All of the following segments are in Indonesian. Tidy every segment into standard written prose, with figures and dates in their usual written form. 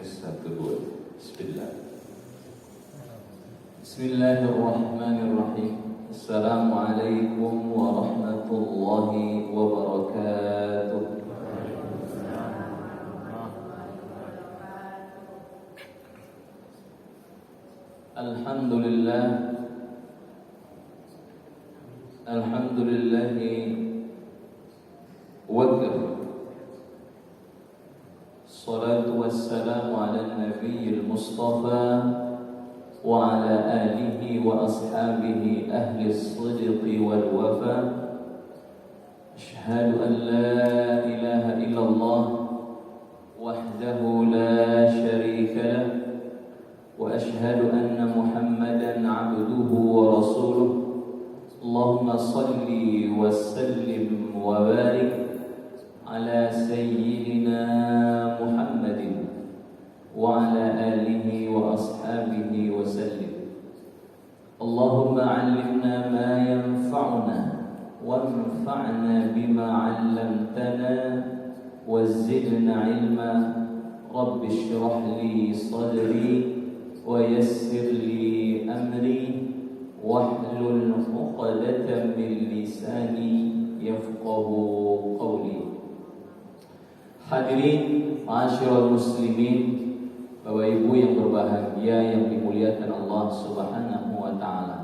Satu dua. Bismillah. Bismillahirrahmanirrahim. Assalamualaikum warahmatullahi wabarakatuh. Alhamdulillah. Alhamdulillahi wakaf. Salatu wassalamu ala nabiyil mustafa wa ala alihi wa ashabihi ahli as-sidqi wal wafa. Ashhadu an la ilaha illallah wahdahu la sharika lah wa ashhadu anna Muhammadan abduhu wa rasuluh. Allahumma salli wa sallim wa barik ala sayyidina Muhammadin wa ala alihi wa ashabihi wa sallim. Allahumma 'allimna ma yanfa'una wanfa'na bima 'allamtana wa zidna 'ilma. Rabbi shrah li sadri wa yassir li amri wahlul 'uqdatam min lisani yafqahu qawli. Hadirin ma'asyiral muslimin, Bapak Ibu yang berbahagia yang dimuliakan Allah Subhanahu wa taala.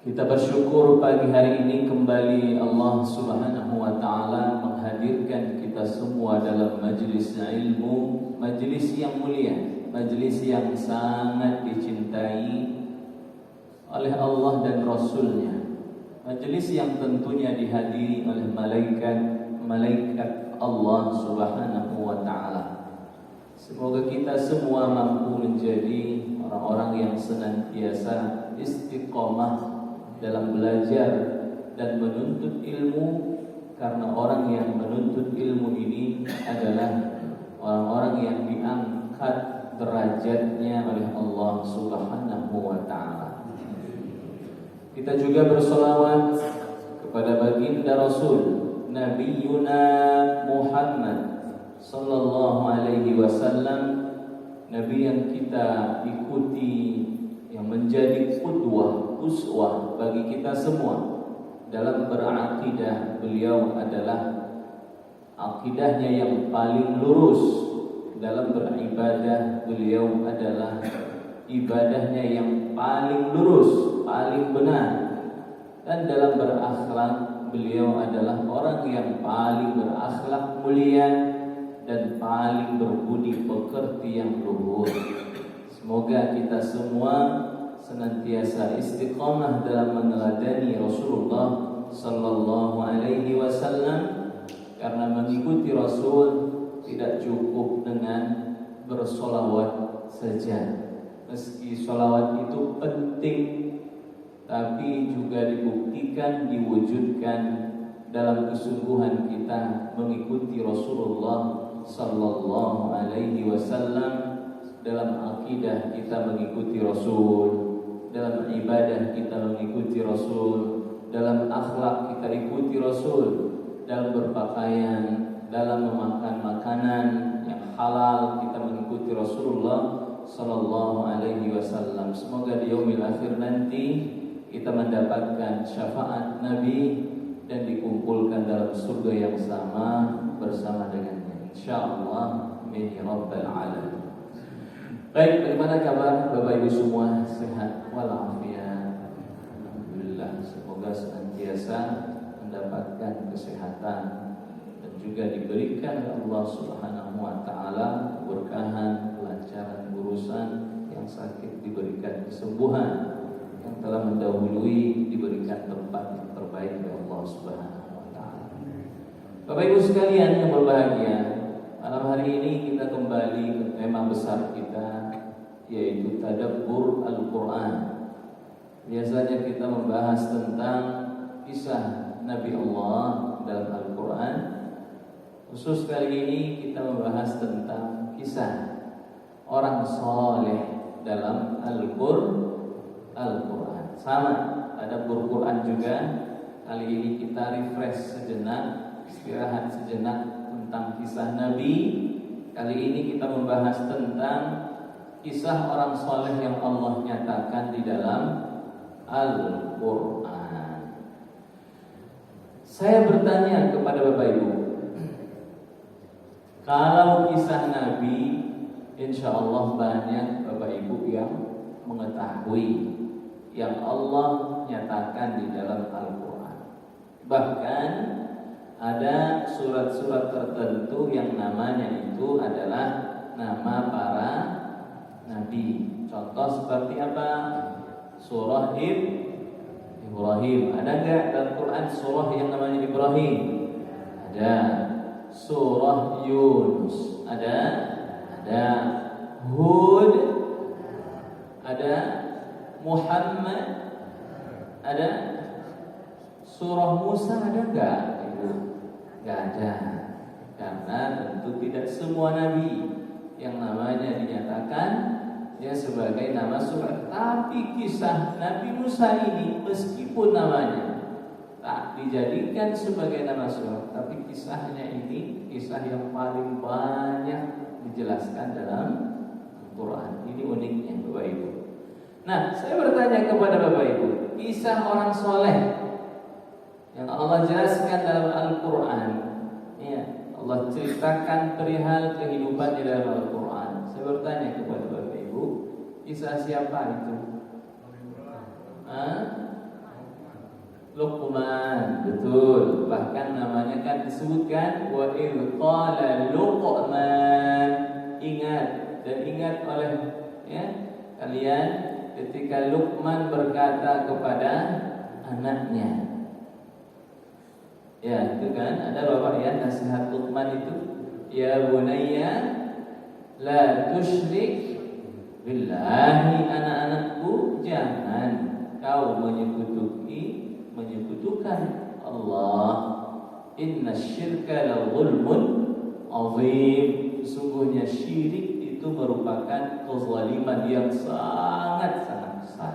Kita bersyukur pagi hari ini kembali Allah Subhanahu wa taala menghadirkan kita semua dalam majelis ilmu, majelis yang mulia, majelis yang sangat dicintai oleh Allah dan Rasul-Nya. Majelis yang tentunya dihadiri oleh malaikat Allah Subhanahu wa taala. Semoga kita semua mampu menjadi orang-orang yang senantiasa istiqomah dalam belajar dan menuntut ilmu, karena orang yang menuntut ilmu ini adalah orang-orang yang diangkat derajatnya oleh Allah Subhanahu wa taala. Kita juga bersolawat kepada baginda Rasul Nabiyuna Muhammad sallallahu alaihi wasallam, nabi yang kita ikuti, yang menjadi qudwah, uswah bagi kita semua dalam berakidah. Beliau adalah akidahnya yang paling lurus. Dalam beribadah beliau adalah ibadahnya yang paling lurus, paling benar. Dan dalam berakhlak beliau adalah orang yang paling berakhlak mulia dan paling berbudi pekerti yang luhur. Semoga kita semua senantiasa istiqamah dalam meneladani Rasulullah sallallahu alaihi wasallam, karena mengikuti Rasul tidak cukup dengan bersolawat saja. Meski solawat itu penting, tapi juga dibuktikan, diwujudkan dalam kesungguhan kita mengikuti Rasulullah sallallahu alaihi wasallam. Dalam akidah kita mengikuti Rasul, dalam ibadah kita mengikuti Rasul, dalam akhlak kita ikuti Rasul, dalam berpakaian, dalam memakan makanan yang halal kita mengikuti Rasulullah sallallahu alaihi wasallam. Semoga di yaumil akhir nanti kita mendapatkan syafaat Nabi dan dikumpulkan dalam surga yang sama bersama dengannya, insyaallah. Amin ya rabbal alamin. Baik, bagaimana kabar Bapak Ibu semua? Sehat walafiat? Alhamdulillah. Semoga senantiasa mendapatkan kesehatan dan juga diberikan oleh Allah Subhanahu wa taala keberkahan, kelancaran urusan, yang sakit diberikan kesembuhan, yang telah mendahului diberikan tempat yang terbaik oleh Allah Subhanahu wa taala. Bapak Ibu sekalian yang berbahagia, malam hari ini kita kembali ke tema besar kita, yaitu tadabbur Al-Qur'an. Biasanya kita membahas tentang kisah Nabi Allah dalam Al-Qur'an. Khusus kali ini kita membahas tentang kisah orang saleh dalam Al-Qur'an. Sama, ada Quran juga. Kali ini kita refresh sejenak, istirahat sejenak tentang kisah Nabi Kali ini kita membahas tentang kisah orang soleh yang Allah nyatakan di dalam Al-Quran. Saya bertanya kepada Bapak Ibu, kalau kisah Nabi, insya Allah banyak Bapak Ibu yang mengetahui yang Allah nyatakan di dalam Al-Quran. Bahkan ada surat-surat tertentu yang namanya itu adalah nama para Nabi. Contoh seperti apa? Surah Ibrahim. Ada enggak dalam Quran surah yang namanya Ibrahim? Ada. Surah Yunus. Ada. Hud. Ada. Muhammad. Ada. Surah Musa ada enggak? Enggak ada. Karena tentu tidak semua nabi yang namanya dinyatakan ya sebagai nama surat. Tapi kisah Nabi Musa ini meskipun namanya tak dijadikan sebagai nama surat, tapi kisahnya ini kisah yang paling banyak dijelaskan dalam Al-Quran. Ini uniknya Bapak Ibu. Nah, saya bertanya kepada Bapak Ibu, kisah orang soleh yang Allah jelaskan dalam Al-Quran, ya, Allah ceritakan perihal kehidupan di dalam Al-Quran. Saya bertanya kepada Bapak Ibu, kisah siapa itu? Luqman, betul. Bahkan namanya kan disebutkan wa idh qala Luqman. Ingat oleh ya kalian ketika Luqman berkata kepada anaknya. Ya, itu kan ada Bapak ya nasihat Luqman itu, ya bunayya la tusyrik billahi, anak-anakku jangan kau menyekutukan Allah. Inna syirka la zulmun azim. Sesungguhnya syirik itu merupakan kezaliman yang sangat-sangat besar.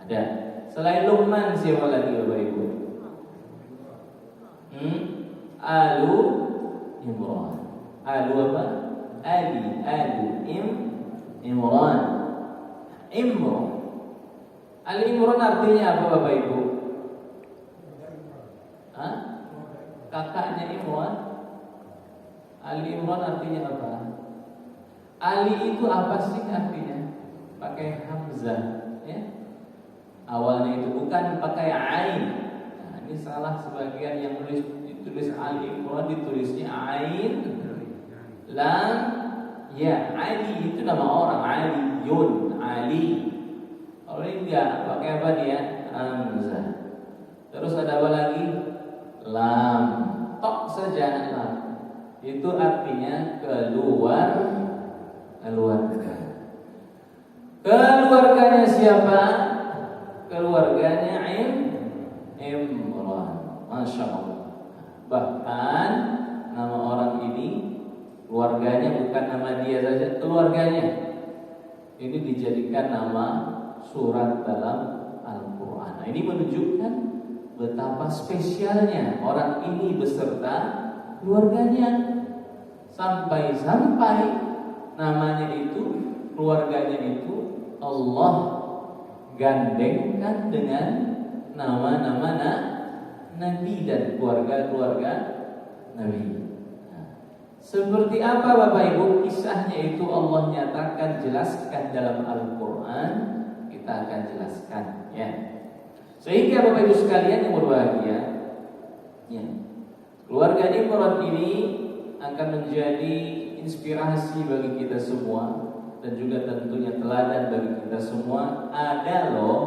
Ada selain Luqman siapa lagi Bapak Ibu? Alu Imran. Alu apa? Imran. Ali Imran artinya apa Bapak Ibu? Kakaknya Imran. Ali Imran artinya apa? Ali itu apa sih artinya? Pakai hamzah ya. Awalnya itu bukan pakai ain. Nah, ini salah sebagian yang ditulis Ali Imran ditulisnya ain lam ya. Ali itu nama orang, Ali. Kalau ini enggak pakai apa dia? Hamzah. Terus ada apa lagi? Lam. Tok saja lam. Itu artinya keluarga. Keluarganya siapa? Keluarganya Imran. Masya Allah. Bahkan nama orang ini keluarganya bukan nama dia saja, keluarganya ini dijadikan nama surat dalam Al-Quran. Nah, ini menunjukkan betapa spesialnya orang ini beserta keluarganya, sampai namanya itu, keluarganya itu Allah gandengkan dengan nama-nama Nabi dan keluarga Nabi. Seperti apa Bapak Ibu kisahnya itu Allah nyatakan jelaskan dalam Al-Quran, kita akan jelaskan ya. Sehingga Bapak Ibu sekalian yang berbahagia ya, keluarga Imran ini akan menjadi inspirasi bagi kita semua dan juga tentunya teladan bagi kita semua. Ada loh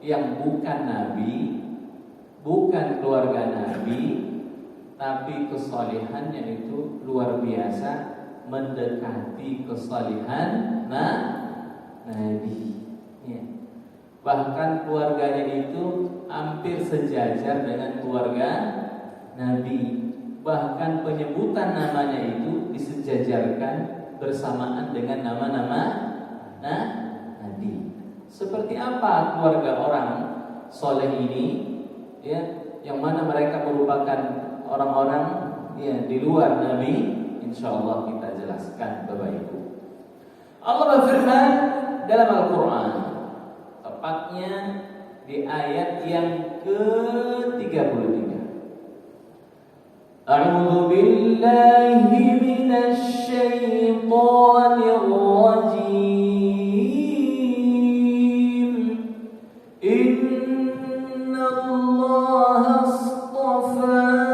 yang bukan Nabi, bukan keluarga Nabi, tapi kesalihannya itu luar biasa, mendekati kesalihan Nabi ya. Bahkan keluarganya itu hampir sejajar dengan keluarga Nabi. Bahkan penyebutan namanya itu disejajarkan bersamaan dengan nama-nama Nabi. Seperti apa keluarga orang soleh ini ya, yang mana mereka merupakan orang-orang ya di luar Nabi insyaallah kita jelaskan Bapak Ibu. Allah berfirman dalam Al-Qur'an, tepatnya di ayat yang ke-33. A'udzu billahi minasy syaithanir rajim. Innallaha astafa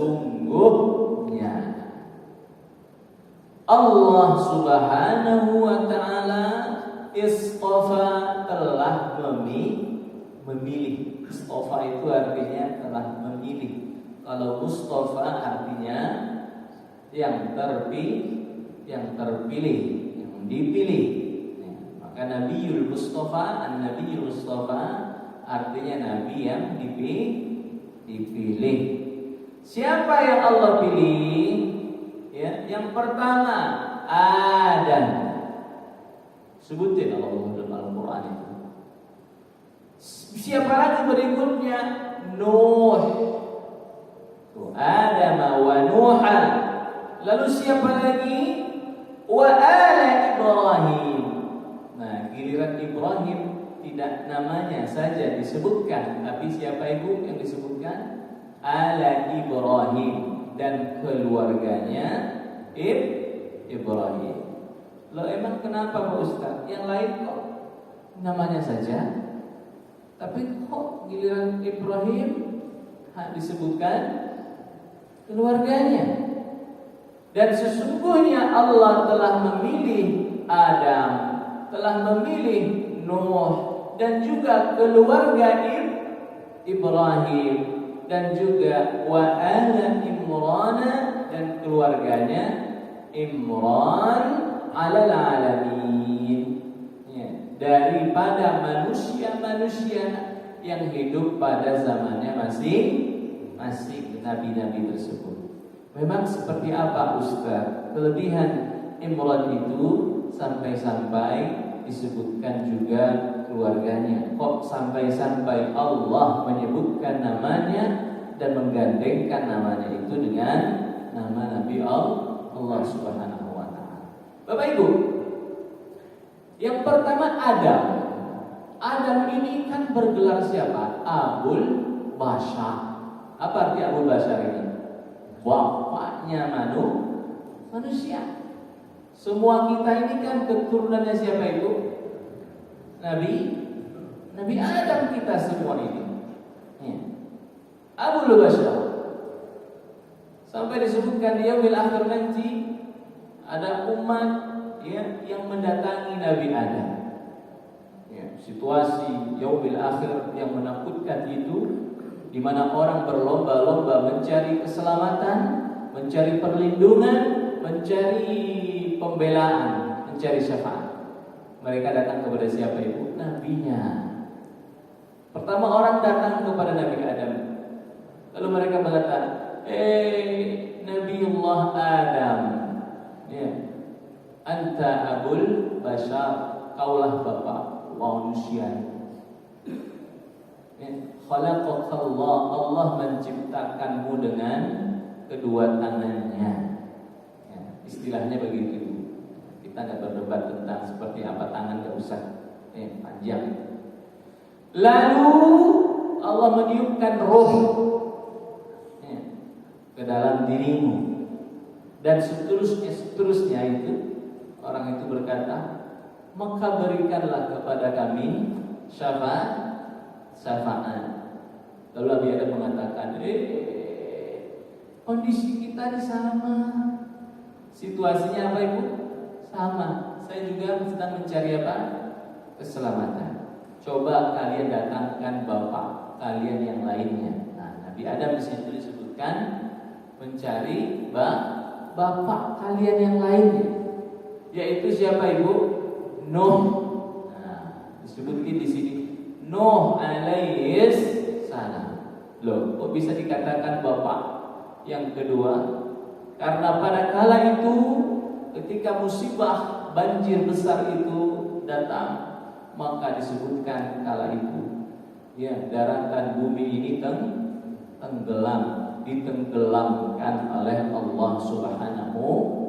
sesungguhnya Allah Subhanahu wa ta'ala istafa telah memilih. Istafa itu artinya telah memilih. Kalau Mustafa artinya yang terpilih, yang dipilih. Maka Nabiul Mustafa, An-Nabiul Mustafa artinya nabi yang dipilih. Siapa yang Allah pilih? Ya, yang pertama Adam. Sebutin Allah dalam Al-Qur'an itu. Siapa lagi berikutnya? Nuh. Adam wa Nuha. Lalu siapa lagi? Wa ala Ibrahim. Nah, giliran Ibrahim tidak namanya saja disebutkan, tapi siapa ibu yang disebutkan? Ala Ibrahim dan keluarganya Ibrahim. Loh, emang kenapa Pak Ustaz? Yang lain kok namanya saja, tapi kok giliran Ibrahim disebutkan keluarganya? Dan sesungguhnya Allah telah memilih Adam, telah memilih Nuh, dan juga keluarga Ibrahim, dan juga wa ala Imran, dan keluarganya Imran alal alamin, ya, daripada manusia-manusia yang hidup pada zamannya masing-masing nabi-nabi tersebut. Memang seperti apa Ustaz kelebihan Imran itu sampai-sampai disebutkan juga keluarganya? Kok sampai-sampai Allah menyebutkan namanya dan menggandengkan namanya itu dengan nama Nabi Allah Subhanahu wa ta'ala. Bapak Ibu, yang pertama Adam. Adam ini kan bergelar siapa? Abul Bashar. Apa arti Abul Bashar ini? Bapaknya manusia. Semua kita ini kan keturunannya siapa itu? Nabi Adam kita semua ini. Ya. Abul Bashar. Sampai disebutkan di yaumil akhir nanti ada umat ya yang mendatangi Nabi Adam. Ya, situasi yaumil akhir yang menakutkan itu, di mana orang berlomba-lomba mencari keselamatan, mencari perlindungan, mencari pembelaan, mencari syafaat. Mereka datang kepada siapa itu? Nabinya. Pertama orang datang kepada Nabi Adam. Lalu mereka berkata, Nabiullah Adam, ya, anta Abul Bashar, kaulah bapak manusia. Ya, khalaqakallah, Allah menciptakanmu dengan kedua tangannya. Ya, istilahnya begitu. Kita nggak berdebat tentang seperti apa tangan, nggak usah, panjang. Lalu Allah meniupkan roh ke dalam dirimu, dan seterusnya itu orang itu berkata, maka berikanlah kepada kami syafaat. Lalu Nabi Adam mengatakan, kondisi kita ini sama, situasinya apa ibu? Sama, saya juga sedang mencari apa? Keselamatan. Coba kalian datangkan bapak kalian yang lainnya. Nah, Nabi Adam di situ disebutkan mencari bapak kalian yang lainnya. yaitu siapa Ibu? Nuh. Nah, disebutkan di sini Nuh alaihis salam. Loh, kok bisa dikatakan bapak yang kedua? Karena pada kala itu ketika musibah banjir besar itu datang, maka disebutkan kala itu ya daratan bumi ini tenggelam, ditenggelamkan oleh Allah Subhanahu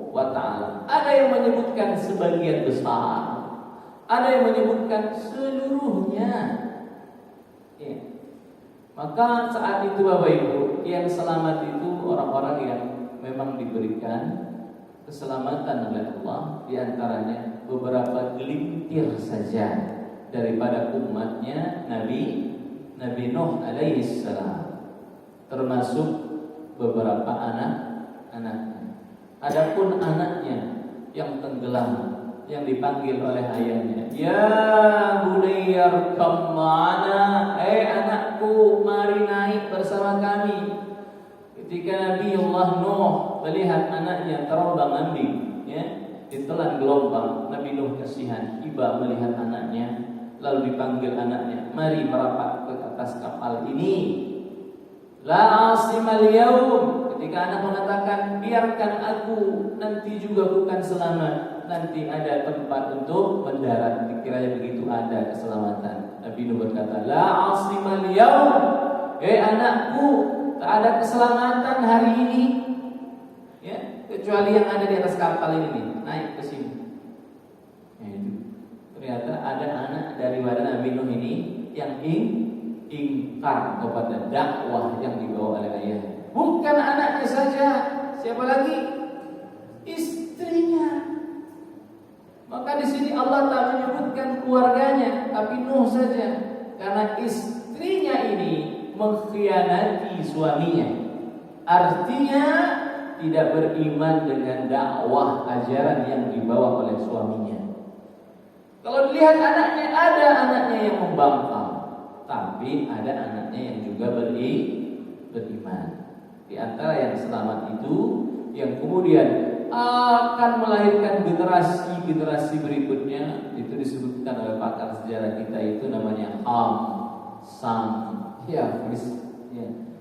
wa ta'ala. Ada yang menyebutkan sebagian besar, ada yang menyebutkan seluruhnya ya. Maka saat itu Bapak Ibu, yang selamat itu orang-orang yang memang diberikan keselamatan oleh Allah, diantaranya beberapa gelintir saja daripada umatnya Nabi Nuh alaihi salam, termasuk beberapa anak-anaknya. Adapun anaknya yang tenggelam, yang dipanggil oleh ayahnya, ya bunayya arkam ma'ana, anakku mari naik bersama kami. Ketika Nabi Allah Nuh melihat anaknya terombang-ambing ya, ditelan gelombang, Nabi Nuh kasihan, iba melihat anaknya, lalu dipanggil anaknya, mari merapat ke atas kapal ini. La asimal yaum. Ketika anak mengatakan, biarkan aku, nanti juga bukan selamat, nanti ada tempat untuk mendarat. Dikiranya begitu ada keselamatan. Nabi Nuh berkata, la asimal yaum. Anakku, tak ada keselamatan hari ini ya, kecuali yang ada di atas kapal ini nih, naik ke sini. Ternyata ada anak daripada Nabi Nuh ini yang ingkar kepada dakwah yang dibawa oleh ayah. Bukan anaknya saja, siapa lagi? Istrinya. Maka di sini Allah tak menyebutkan keluarganya, tapi Nuh saja, karena istrinya ini mengkhianati suaminya. Artinya tidak beriman dengan dakwah ajaran yang dibawa oleh suaminya. Kalau dilihat anaknya, ada anaknya yang membangkang, tapi ada anaknya yang juga beriman. Di antara yang selamat itu, yang kemudian akan melahirkan generasi berikutnya, itu disebutkan oleh pakar sejarah kita, itu namanya Ham, Sam, ya,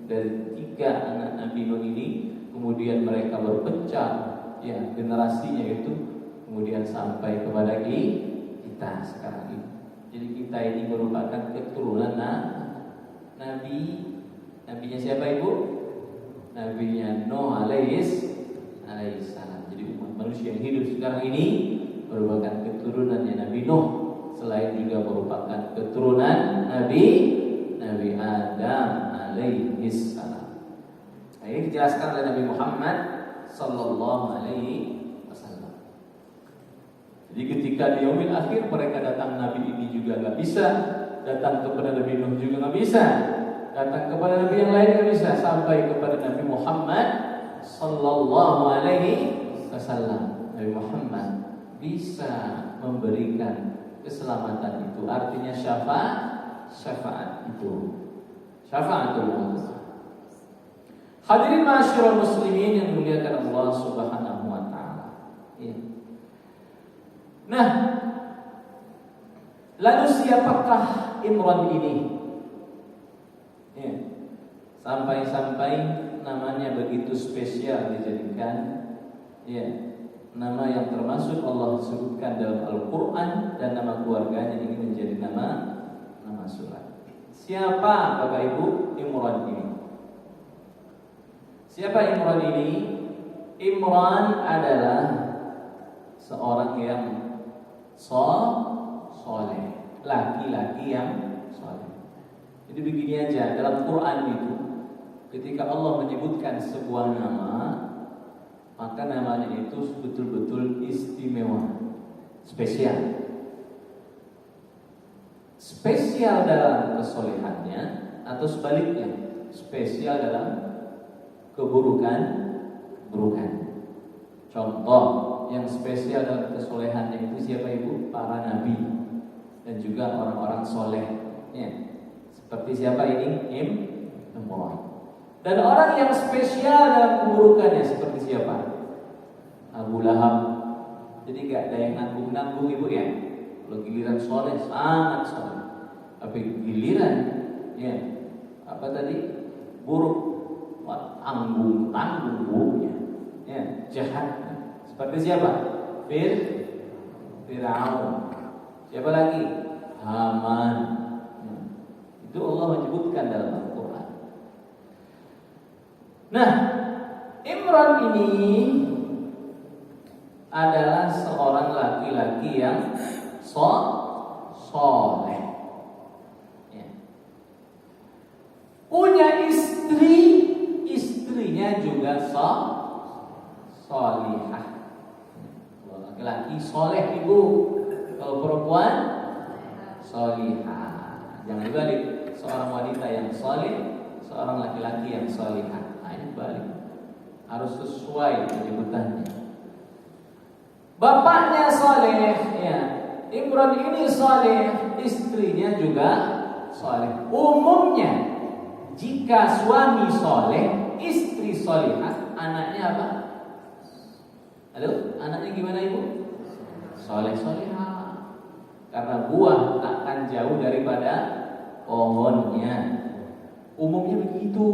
dari 3 anak Nabi Nuh ini, kemudian mereka berpecah, ya, generasinya itu kemudian sampai kepada kita sekarang ini. Jadi kita ini merupakan keturunan Nabinya siapa Ibu? Nabinya Nuh alaihi salam. Jadi umat manusia yang hidup sekarang ini merupakan keturunannya Nabi Nuh, selain juga merupakan keturunan Nabi Adam alaihi salam. Nah, ini dijelaskan oleh Nabi Muhammad sallallahu alaihi wasallam. Jadi ketika di yaumil akhir mereka datang, Nabi ini juga nggak bisa, datang kepada Nabi Nuh juga nggak bisa, datang kepada Nabi yang lain nggak bisa, sampai kepada Nabi Muhammad sallallahu alaihi wasallam. Nabi Muhammad bisa memberikan keselamatan itu, artinya syafaat itu, syafaatul uzma. Hadirin ma'asyiral muslimin yang dimuliakan Allah Subhanahu wa taala. Ya. Nah, lalu siapakah Imran ini? Ya. Sampai-sampai namanya begitu spesial dijadikan ya, nama yang termasuk Allah sebutkan dalam Al-Qur'an, dan nama keluarganya ini menjadi nama surat. Siapa Bapak Ibu Imran ini? Siapa Imran ini? Imran adalah seorang yang soleh, laki-laki yang soleh. Jadi begini aja, dalam Quran itu ketika Allah menyebutkan sebuah nama, maka namanya itu betul-betul istimewa, spesial. Spesial dalam kesolehannya, atau sebaliknya, spesial dalam keburukan. Contoh yang spesial dalam kesolehannya itu siapa Ibu? Para nabi dan juga orang-orang soleh ya. Seperti siapa ini? Imran. Dan orang yang spesial dalam keburukannya seperti siapa? Abu Lahab, Jadi nggak ada yang nanggung-nanggung ibu ya. Kalau giliran soleh sangat soleh, tapi giliran ya apa tadi buruk, tanggung buruknya, ya jahat. Seperti siapa? Fir'aun. Siapa lagi? Haman. Itu Allah menyebutkan dalam Al-Quran. Nah, Imran ini adalah seorang laki-laki yang soleh, ya. Punya istri, istrinya juga solihah. Kalau laki-laki soleh ibu, kalau perempuan solihah. Jangan balik, seorang wanita yang soleh, seorang laki-laki yang solihah. Nah, ini balik, harus sesuai penyebutannya. Bapaknya soleh, ya. Imran ini soleh, istrinya juga soleh. Umumnya jika suami soleh, istri solehah, anaknya apa? Halo, anaknya gimana ibu? Soleh-solehah. Karena buah takkan jauh daripada pohonnya. Umumnya begitu.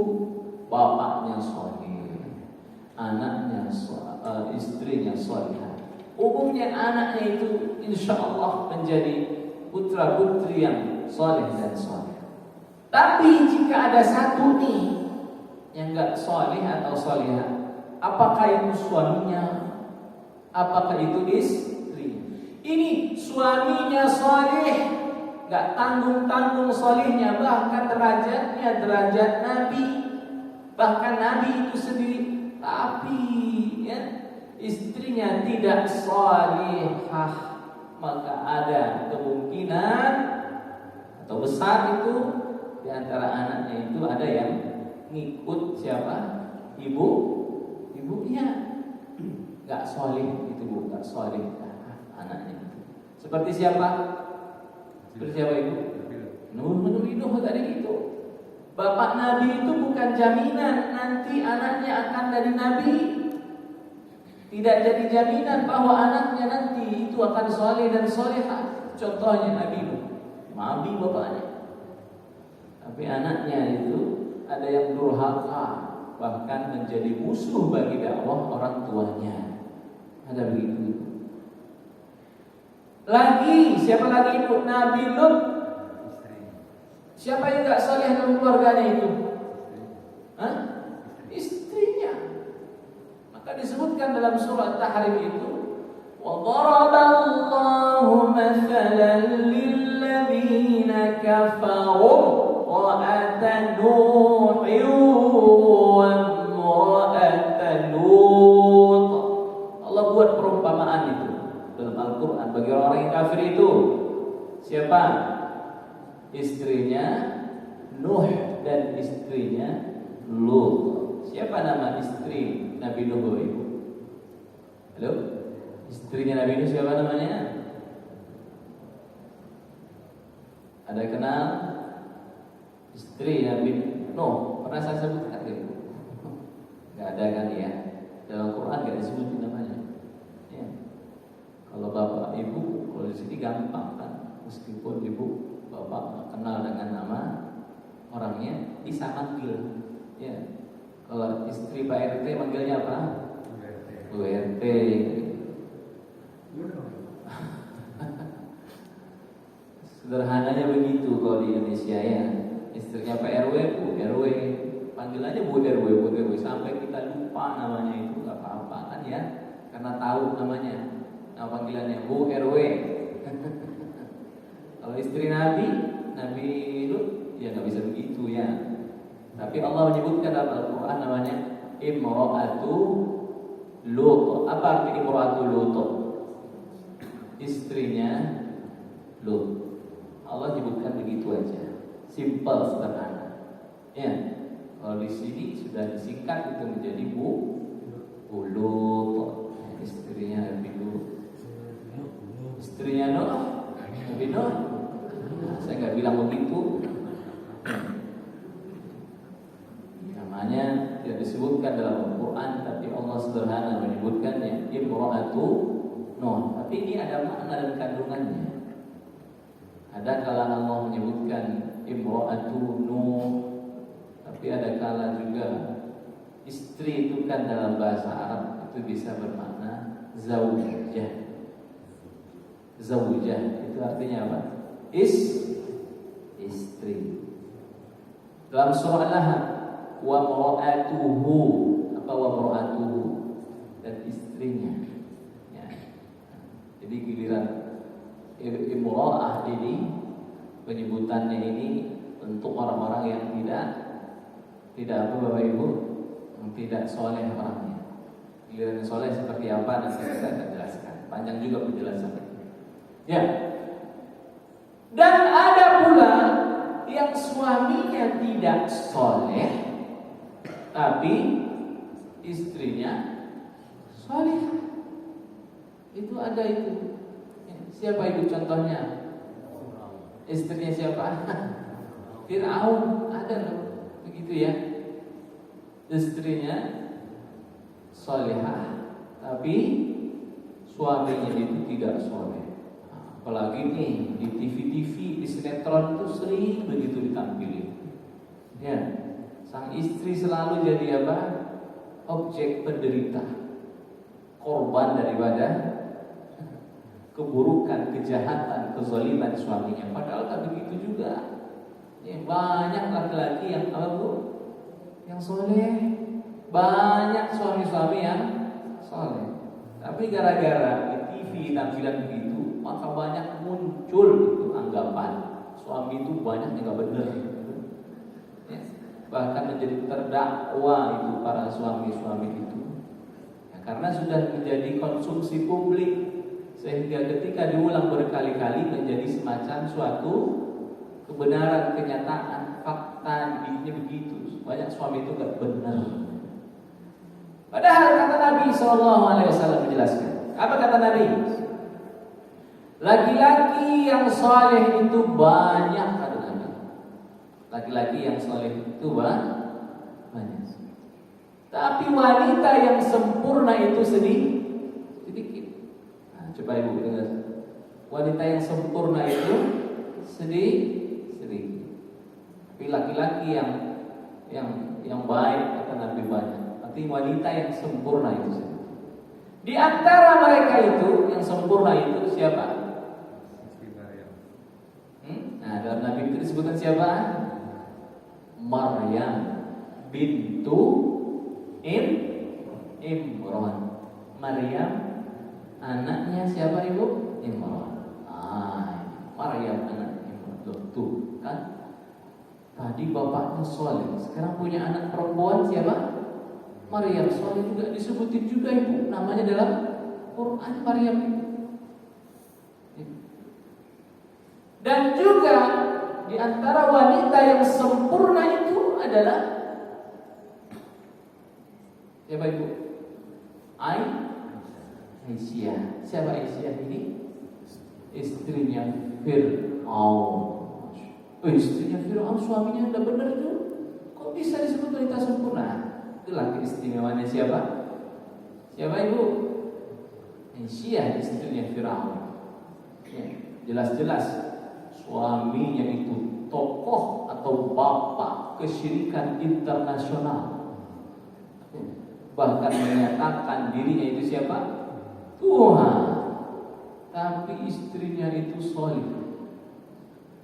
Bapaknya soleh, anaknya istrinya solehah. Umumnya anaknya itu insya Allah menjadi putra putri yang soleh dan soleh. Tapi jika ada satu nih yang enggak soleh atau solehah, apakah itu suaminya? Apakah itu istri? Ini suaminya soleh, enggak tanggung-tanggung solehnya, bahkan derajatnya derajat Nabi, bahkan Nabi itu sendiri. Tapi ya, istrinya tidak salihah, maka ada kemungkinan atau besar itu di antara anaknya itu ada yang ngikut siapa? Ibunya. Enggak salih itu bu, enggak salih anaknya itu. Seperti siapa? Seperti siapa ibu? Nuh tadi itu. Bapak Nabi itu bukan jaminan nanti anaknya akan dari Nabi. Tidak jadi jaminan bahwa anaknya nanti itu akan soleh dan solehah. Contohnya Nabi bapaknya. Tapi anaknya itu ada yang durhaka, bahkan menjadi musuh bagi dakwah orang tuanya. Ada begitu. Lagi, siapa lagi ibu? Nabi Lut. Siapa yang enggak soleh dalam keluarganya itu? Hah? Istrinya. Maka disebutkan dalam surah Tahrim itu, wa daraballahu mathalan lilladzina kafaru ra'atan nuhin wa imra'atan lut. Allah buat perumpamaan itu dalam Al-Qur'an bagi orang yang kafir itu. Siapa? Istrinya Nuh dan istrinya Lut. Siapa nama istri Nabi Nuh ibu? Halo? Istrinya Nabi Nuh siapa namanya? Ada yang kenal? Istri Nabi Nuh. Pernah saya sebutkan ibu? Gak ada kan ya? Dalam Quran gak disebutin namanya. Ya. Kalau bapak ibu, kalau di sini gampang kan? Meskipun ibu bapak kenal dengan nama orangnya, bisa manggil. Ya. Kalau istri Pak RT manggilnya apa? Bu RT. Sederhananya begitu kalau di Indonesia ya. Istrinya Pak RW, Bu RW. Panggil aja Bu RW sampai kita lupa namanya itu enggak apa-apa kan ya. Karena tahu namanya. Nama panggilannya Bu RW. Kalau istri Nabi Lut, ya nggak bisa begitu ya. Tapi Allah menyebutkan dalam Al-Quran namanya Imra'atu Lut. Apa arti Imra'atu Lut? Istrinya Lut. Allah sebutkan begitu aja, simple, sederhana. Ya, kalau di sini sudah disingkat itu menjadi Bu Lut, istrinya Nabi Lut. Istrinya Nabi Nuh. Saya nggak bilang begitu. Namanya tidak disebutkan dalam Al-Quran, tapi Allah sederhana menyebutkannya Imra'atu Nuh. Tapi ini ada makna dan kandungannya. Ada kala Allah menyebutkan imra'atu Nuh, tapi ada kala juga istri itu kan dalam bahasa Arab itu bisa bermakna zaujah. Zaujah itu artinya apa? Istri. Dalam surah Al-Lahab, wa mar'atuhu, apa wa mar'atuhu, dan istrinya. Ya. Jadi giliran imra'ah ini penyebutannya ini untuk orang-orang yang tidak apa Bapak Ibu, yang tidak soleh orangnya. Giliran soleh seperti apa nanti kita akan jelaskan. Panjang juga penjelasannya. Ya. Dan ada pula yang suaminya tidak soleh, tapi istrinya soleh. Itu ada itu. Siapa itu contohnya? Istrinya siapa? Fir'aun. Ada loh, begitu ya. Istrinya solehah, tapi suaminya itu tidak soleh. Apalagi nih di TV-TV, di sinetron itu sering begitu ditampilin. Ya, sang istri selalu jadi apa? Objek penderita, korban daripada keburukan, kejahatan, kezaliman suaminya. Padahal tak begitu juga. Ya, banyak laki-laki yang apa Bu? Yang soleh, banyak suami-suami yang soleh. Tapi gara-gara di TV tampilan begitu, maka banyak muncul itu anggapan suami itu banyak yang nggak benar. Ya, bahkan menjadi terdakwa itu para suami-suami itu. Ya, karena sudah menjadi konsumsi publik. Sehingga ketika diulang berkali-kali menjadi semacam suatu kebenaran, kenyataan, fakta, dirinya begitu. Banyak suami itu gak benar. Padahal kata Nabi SAW menjelaskan. Apa kata Nabi? Laki-laki yang saleh itu banyak, kata Nabi. Laki-laki yang saleh itu banyak. Tapi wanita yang sempurna itu sedikit. Coba Ibu dengar. Wanita yang sempurna itu sedikit. Tapi laki-laki yang baik kata Nabi banyak. Tapi wanita yang sempurna itu sedikit. Di antara mereka itu yang sempurna itu siapa? Nah, dalam Nabi itu disebutkan siapa? Maryam bintu Imran. Maryam anaknya siapa Ibu? Imran. Maryam anak Imran. Tuh kan? Tadi bapaknya soleh, sekarang punya anak perempuan siapa? Maryam. Soleh juga disebutin juga Ibu. Namanya dalam Quran Maryam itu. Dan juga di antara wanita yang sempurna itu adalah siapa Ibu? Aisyah. Siapa Aisyah ini? Istrinya Fir'aun. Istrinya Fir'aun, suaminya udah benar itu. Kok bisa disebut wanita sempurna? Itulah keistimewanya siapa? Siapa Ibu? Aisyah, istrinya Fir'aun. Ya, jelas-jelas suaminya itu tokoh atau bapak kesyirikan internasional. Bahkan menyatakan dirinya itu siapa? Tuhan. Tapi istrinya itu soleh.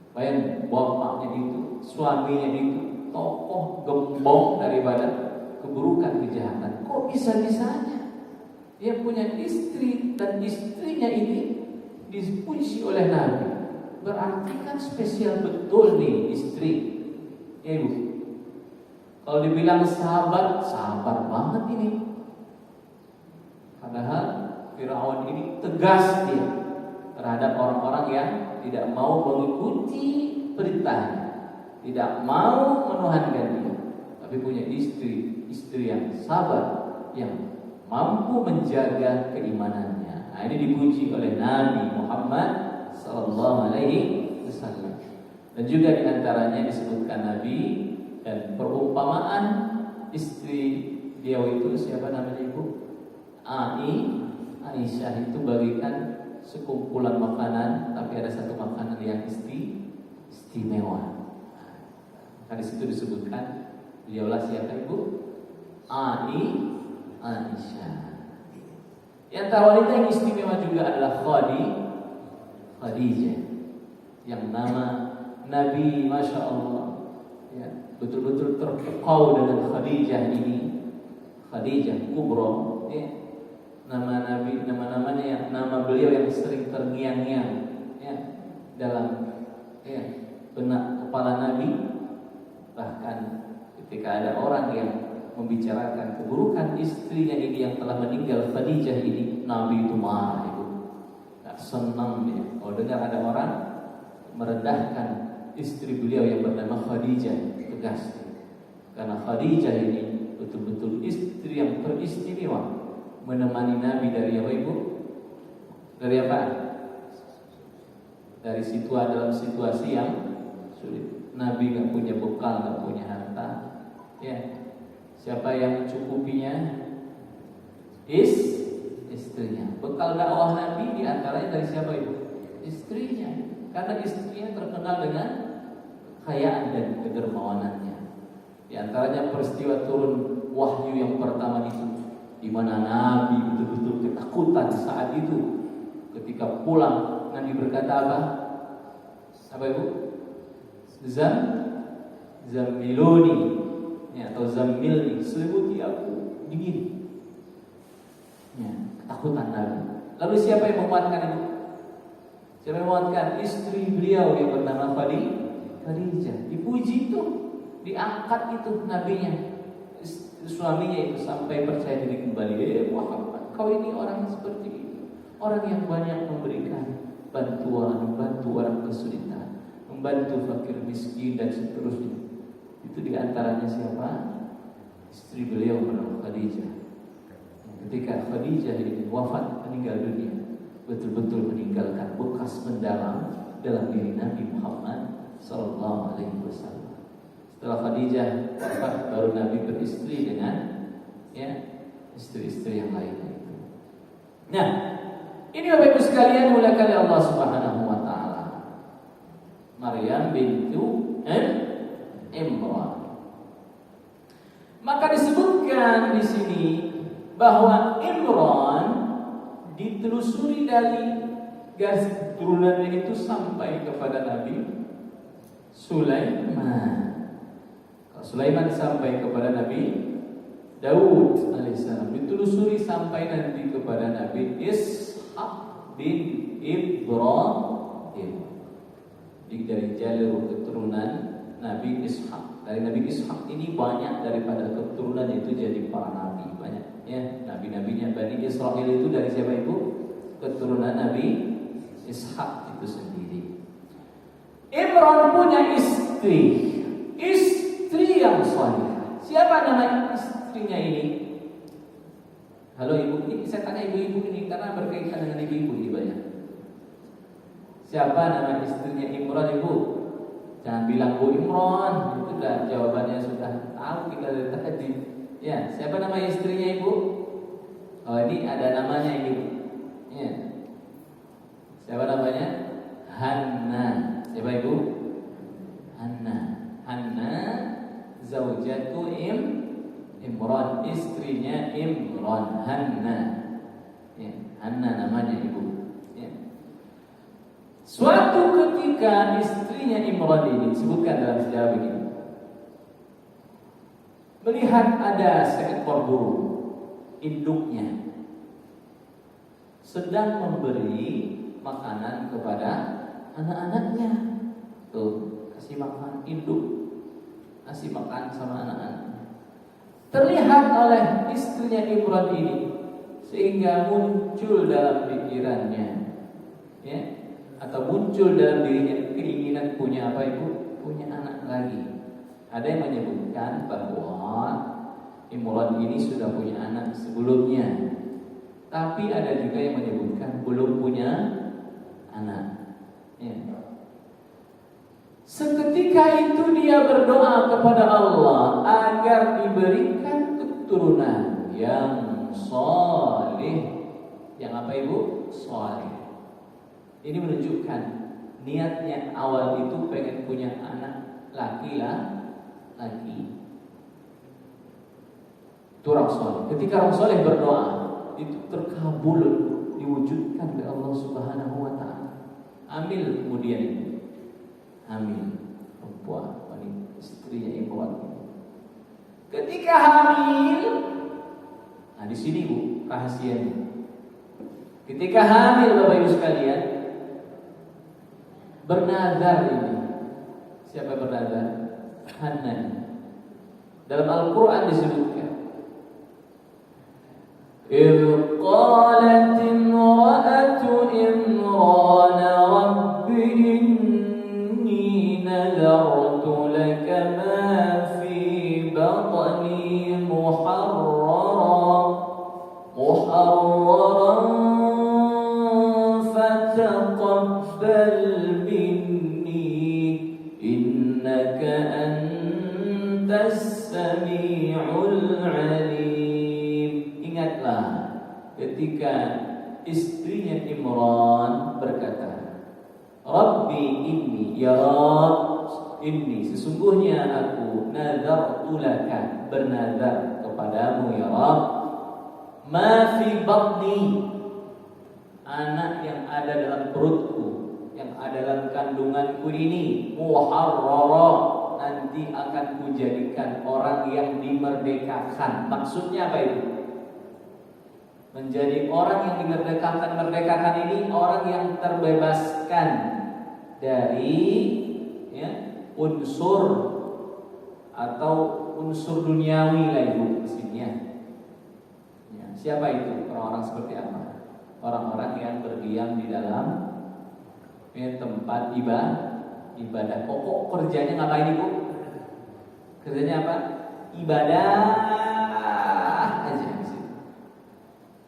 Bayang, bapaknya itu, suaminya itu tokoh gembong daripada keburukan, kejahatan. Kok bisa-bisanya dia punya istri dan istrinya ini dipuji oleh Nabi? Berarti kan spesial betul nih istri. Ya Ibu. Kalau dibilang sabar, sabar banget ini. Padahal Fir'aun ini tegas dia terhadap orang-orang yang tidak mau mengikuti perintahnya, tidak mau menuhankan dia, tapi punya istri yang sabar, yang mampu menjaga keimanannya. Nah, ini dipuji oleh Nabi Muhammad sallallahu alaihi wasallam. Dan juga diantaranya disebutkan Nabi dan perumpamaan istri dia itu siapa namanya Ibu? Aisyah. Aisyah itu bagikan sekumpulan makanan, tapi ada satu makanan yang istimewa. Maka di situ disebutkan beliaulah siapa ibu? Aisyah. Di antara wanita yang istimewa juga adalah Khadijah, yang nama Nabi, masya Allah, ya, betul-betul terpukau dengan Khadijah ini, Khadijah Kubra, ya. Nama Nabi, nama beliau yang sering terngiang-ngiang, ya, dalam benak kepala Nabi. Bahkan ketika ada orang yang membicarakan keburukan istrinya ini yang telah meninggal, Khadijah ini, Nabi itu marah, itu tak senang dia. Kalau dengar ada orang merendahkan istri beliau yang bernama Khadijah, tegas. Karena Khadijah ini betul-betul istri yang teristimewa, menemani Nabi dari apa ibu? Dari apa? Dari dalam situasi yang sulit. Nabi gak punya bekal, gak punya harta, ya. Siapa yang mencukupinya? Istrinya. Bekal dakwah Nabi diantaranya dari siapa ibu? Istrinya. Karena istrinya terkenal dengan kekayaan dan kedermawanannya. Di antaranya peristiwa turun wahyu yang pertama itu, di mana Nabi betul-betul ketakutan saat itu. Ketika pulang, Nabi berkata apa? Apa ibu? Zammiluni, ya, atau zammilni, selimuti aku, dingin. Ya, ketakutan Nabi. Lalu siapa yang menguatkan itu? Siapa yang menguatkan? Istri beliau yang bernama Khadijah. Dipuji itu, diangkat itu nabinya, suaminya itu sampai percaya diri kembali. Muhammad, kau ini orang seperti ini, orang yang banyak memberikan bantuan, membantu orang kesulitan, membantu fakir miskin dan seterusnya. Itu diantaranya siapa? Istri beliau bernama Khadijah. Ketika Khadijah ini wafat, meninggal dunia, betul-betul meninggalkan bekas mendalam dalam diri Nabi Muhammad sallallahu alaihi wasallam. Setelah Khadijah wafat, baru Nabi beristri dengan istri-istri yang lainnya itu. Nah, ini Bapak Ibu sekalian muliakan Allah Subhanahu wa taala. Maryam bintu Imran. Maka disebutkan di sini bahwa Imran ditelusuri dari garis keturunannya itu sampai kepada Nabi Sulaiman. Sulaiman sampai kepada Nabi Daud alaihissalam, ditelusuri sampai nanti kepada Nabi Ishaq bin Ibrahim. Dari jalur keturunan Nabi Ishaq. Dari Nabi Ishaq ini banyak daripada keturunan itu jadi para nabi, banyak ya. Nabi-nabinya Bani Israel itu dari siapa ibu? Keturunan Nabi Ishaq itu sendiri. Imran punya istri yang salihah. Siapa nama istrinya ini? Halo ibu, ini saya tanya ibu-ibu ini karena berkaitan dengan ibu-ibu ini banyak. Siapa nama istrinya Imran ibu? Jangan bilang Bu Imran, itu dah jawabannya sudah tahu kita dari tadi. Ya, siapa nama istrinya ibu? Oh ini ada namanya ibu. Ya. Siapa namanya? Hanna. Siapa ibu? Hanna. Hanna zaujatu Imran, istrinya Imran, Hanna. Ya, Hanna namanya ibu. Ya. Suatu ketika istrinya Imran ini disebutkan dalam sejarah begini, melihat ada seekor burung induknya sedang memberi makanan kepada anak-anaknya. Tuh, kasih makan induk, kasih makan sama anak-anaknya. Terlihat oleh istrinya Imran ini, sehingga muncul dalam pikirannya, ya, atau muncul dalam dirinya keinginan punya apa ibu? Punya anak lagi. Ada yang menyebutkan bahwa Imran ini sudah punya anak sebelumnya, tapi ada juga yang menyebutkan belum punya anak. Ya. Seketika itu dia berdoa kepada Allah agar diberikan keturunan yang saleh, Yang apa ibu? Soleh. Ini menunjukkan niatnya awal itu pengen punya anak laki. Itu orang soleh. Ketika orang soleh berdoa, itu terkabul, diwujudkan oleh Allah Subhanahu wa Ta'ala. Hamil kemudian itu, hamil perempuan, wanita, istrinya Imran. Ketika hamil, nah di sini bu rahasianya. Ketika hamil Bapak Ibu sekalian, bernazar ini. Siapa bernazar? Hannah. Dalam Al-Quran disebutkan, إذ قالت امرأة عمران رب إني نذرت لك ما في بطني محررا فتقبل مني إنك أنت السميع العليم. Ingatlah ketika istrinya Imran berkata, Rabbi inni, ya Rabb, inni, sesungguhnya aku nazartu laka, bernazar kepadamu ya Rabb, ma fi batni, anak yang ada dalam perutku, yang ada dalam kandunganku ini, muharrara, nanti akan kujadikan orang yang dimerdekakan. Maksudnya apa itu? Menjadi orang yang dimerdekakan ini orang yang terbebaskan dari unsur atau unsur duniawi lah ibu isinya. Siapa itu? Orang-orang seperti apa? Orang-orang yang berdiam di dalam tempat ibadah. Pokok kerjanya ngapain ibu? Kerjanya apa? Ibadah aja.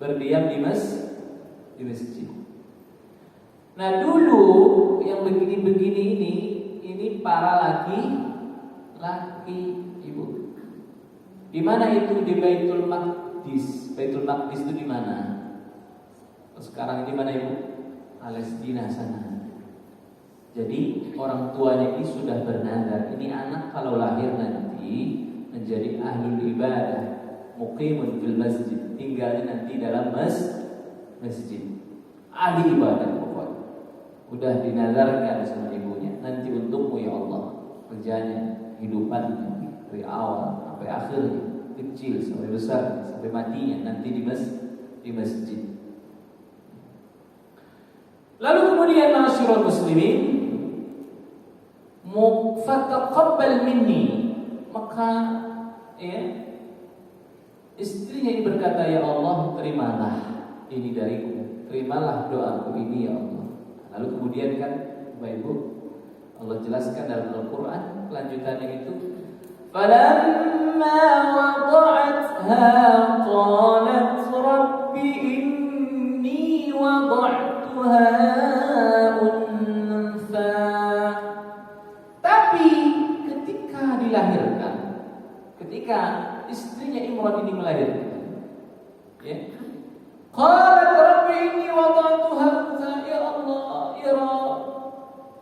Berdiam di masjid. Nah dulu yang begini-begini ini para laki ibu. Di mana itu? Di Baitul Maqdis. Baitul Maqdis itu di mana? Sekarang di mana ibu? Palestina sana. Jadi orang tuanya ini sudah bernazar, ini anak kalau lahir nanti menjadi ahlul ibadah, muqimun fil masjid, tinggalnya nanti dalam masjid, ahli ibadah pokoknya. Udah dinazarkan sama ibunya, nanti untukmu ya Allah, kerjanya, hidupannya dari awal sampai akhirnya, kecil sampai besar sampai matinya nanti di masjid. Lalu kemudian ma'asyiral muslimin, fataqabbal minni, maka istrinya ini berkata, ya Allah, terimalah ini dariku, terimalah doaku ini ya Allah. Lalu kemudian kan Bapak Ibu, Allah jelaskan dalam Al-Quran kelanjutannya itu, falamma wada'atha qalat rabbi inni wada'tuha untha. Tapi ketika dilahirkan, ketika istrinya Imran ini melahirkan, qalat rabbi inni wada'tuha untha, ya Allah, ya Rabb,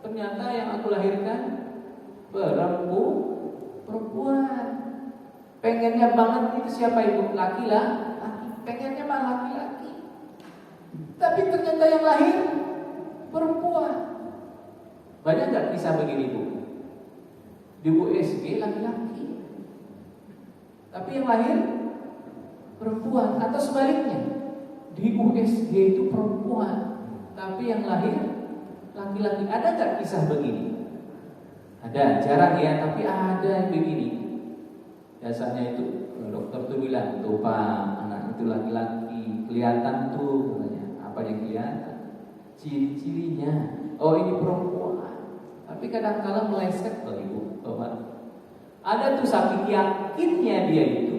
ternyata yang aku lahirkan perempuan. Pengennya banget itu siapa ibu? Laki-laki. Pengennya mah laki-laki. Tapi ternyata yang lahir perempuan. Banyak nggak kisah begini bu? Di USG laki-laki, tapi yang lahir perempuan. Atau sebaliknya, di USG itu perempuan, tapi yang lahir laki-laki. Ada nggak kisah begini? Ada, jarang ya, tapi ada yang begini. Biasanya itu dokter tuh bilang, tuh Pak, anak itu laki-laki, kelihatan tuh katanya. Apa yang kelihatan? Ciri-cirinya. Oh ini perempuan. Tapi kadang-kala meleset loh ibu, Bapak. Ada tuh saking yakinnya dia itu,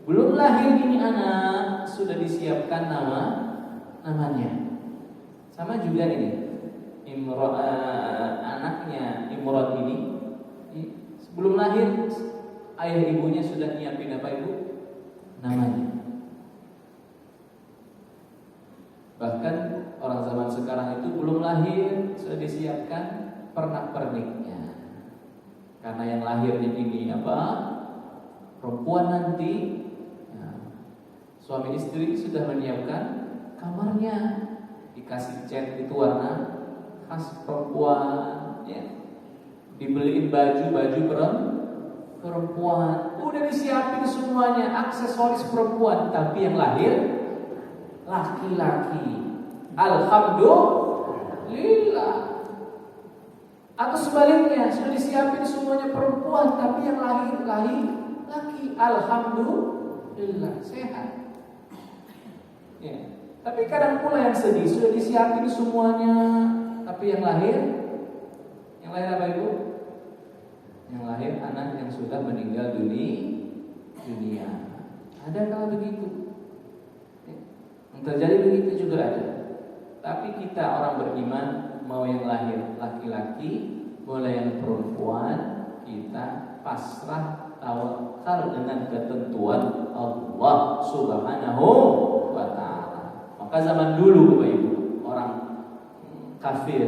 belum lahir ini anak sudah disiapkan namanya. Sama juga ini. Anaknya Imran ini sebelum lahir ayah ibunya sudah nyiapin apa ibu? Namanya. Bahkan orang zaman sekarang itu belum lahir sudah disiapkan pernak-perniknya. Karena yang lahir ini apa? Perempuan nanti, ya, suami istri sudah menyiapkan kamarnya, dikasih cat itu warna khas perempuan, ya. Dibeliin baju perempuan, udah disiapin semuanya, aksesoris perempuan, tapi yang lahir laki-laki. Alhamdulillah. Atau sebaliknya, sudah disiapin semuanya perempuan, tapi yang lahir laki. Alhamdulillah, sehat. Ya. Tapi kadang pula yang sedih, sudah disiapin semuanya, tapi yang lahir apa Ibu? Yang lahir anak yang sudah meninggal dunia. Ada kalau begitu. Yang terjadi begitu juga ada. Tapi kita orang beriman, mau yang lahir laki-laki, boleh yang perempuan, kita pasrah tawakal dengan ketentuan Allah Subhanahu wa ta'ala. Maka zaman dulu Bapak Ibu, orang kafir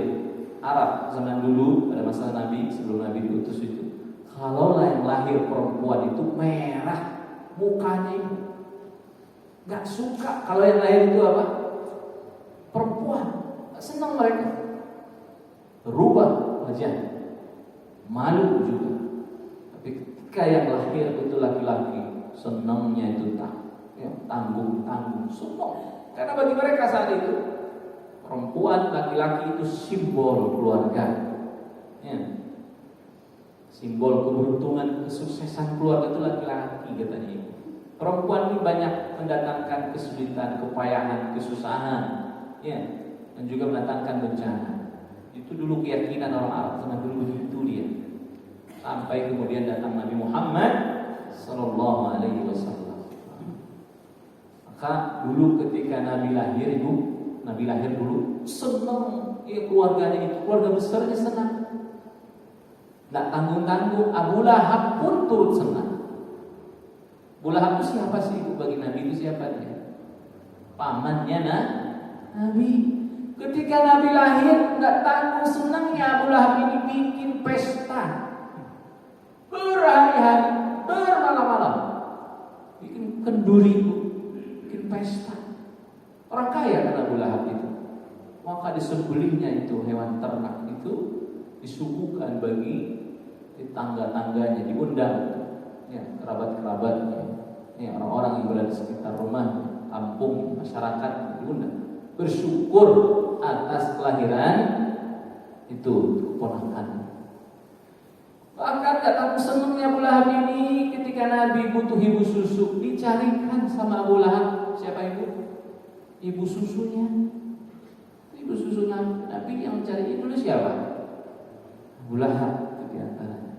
Arab zaman dulu pada masa Nabi, sebelum Nabi diutus itu, kalau yang lahir perempuan itu merah mukanya itu, gak suka. Kalau yang lahir itu apa? Perempuan, gak senang mereka. Berubah wajah, malu juga. Tapi ketika yang lahir itu laki-laki, senangnya itu tanggung, sombong. Karena bagi mereka saat itu perempuan, laki-laki itu simbol keluarga, ya. Simbol keberuntungan, kesuksesan keluarga itu laki-laki katanya. Perempuan ini banyak mendatangkan kesulitan, kepayahan, kesusahan, ya, dan juga mendatangkan bencana. Itu dulu keyakinan orang Arab zaman dulu, begitu dia. Sampai kemudian datang Nabi Muhammad sallallahu alaihi wasallam. Maka dulu ketika Nabi lahir dulu senang, ya, keluarganya itu, keluarga besarnya senang. Nggak tanggung-tanggung, Abu Lahab pun turut senang. Abu Lahab itu siapa sih bagi Nabi itu siapa dia? Pamannya Nabi. Ketika Nabi lahir, nggak tanggung senangnya Abu Lahab ini bikin pesta berhari-hari, bermalam-malam, bikin kenduri, bikin pesta. Orang kaya kan Abu Lahab itu. Maka disembelihnya itu hewan ternak itu disuguhkan bagi di tangga-tangganya, diundang, ya, kerabat-kerabatnya, ya, orang-orang yang berada di sekitar rumah, kampung, masyarakat diundang, bersyukur atas kelahiran itu keponakan. Bahkan kata senangnya Abu Lahab ini ketika Nabi butuh ibu susu, dicarikan sama Abu Lahab siapa ibu susunya. Ibu susu Nabi yang mencari dulu siapa? Abu Lahab itu diantaranya.